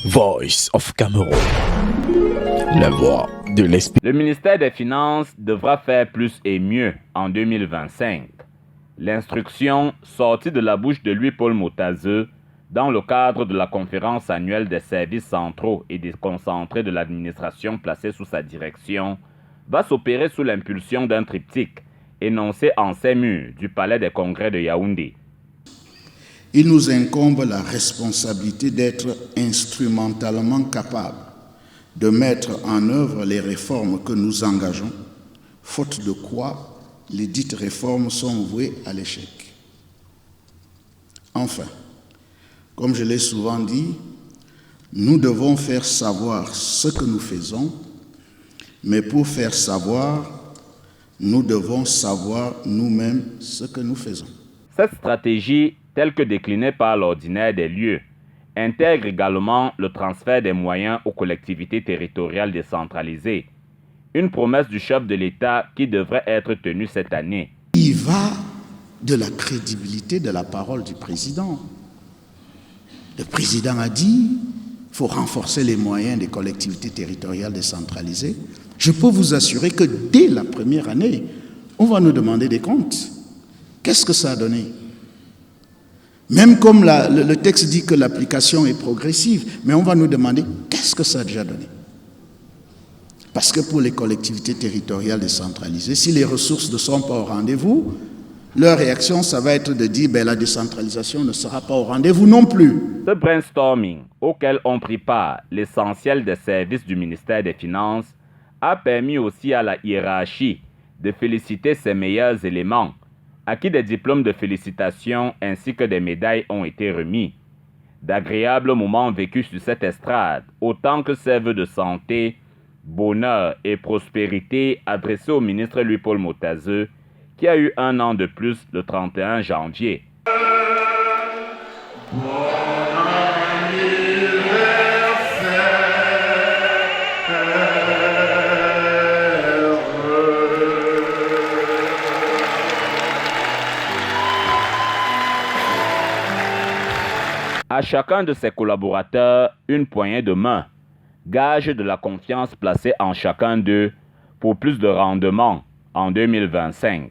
Voice of Cameroun, la voix de l'esprit. Le ministère des Finances devra faire plus et mieux en 2025. L'instruction sortie de la bouche de Louis-Paul Motazeux dans le cadre de la conférence annuelle des services centraux et déconcentrés de l'administration placée sous sa direction va s'opérer sous l'impulsion d'un triptyque énoncé en ces murs du Palais des Congrès de Yaoundé. Il nous incombe la responsabilité d'être instrumentalement capables de mettre en œuvre les réformes que nous engageons, faute de quoi les dites réformes sont vouées à l'échec. Enfin, comme je l'ai souvent dit, nous devons faire savoir ce que nous faisons, mais pour faire savoir, nous devons savoir nous-mêmes ce que nous faisons. Cette stratégie, telle que déclinée par l'ordinaire des lieux, intègre également le transfert des moyens aux collectivités territoriales décentralisées, une promesse du chef de l'État qui devrait être tenue cette année. Il va de la crédibilité de la parole du président. Le président a dit qu'il faut renforcer les moyens des collectivités territoriales décentralisées. Je peux vous assurer que dès la première année, on va nous demander des comptes. Qu'est-ce que ça a donné ? Même comme le texte dit que l'application est progressive, mais on va nous demander qu'est-ce que ça a déjà donné. Parce que pour les collectivités territoriales décentralisées, si les ressources ne sont pas au rendez-vous, leur réaction, ça va être de dire la décentralisation ne sera pas au rendez-vous non plus. Ce brainstorming, auquel ont pris part l'essentiel des services du ministère des Finances, a permis aussi à la hiérarchie de féliciter ses meilleurs éléments, à qui des diplômes de félicitations ainsi que des médailles ont été remis. D'agréables moments vécus sur cette estrade, autant que ses vœux de santé, bonheur et prospérité adressés au ministre Louis-Paul Motazeux, qui a eu un an de plus le 31 janvier. À chacun de ses collaborateurs, une poignée de main, gage de la confiance placée en chacun d'eux pour plus de rendement en 2025.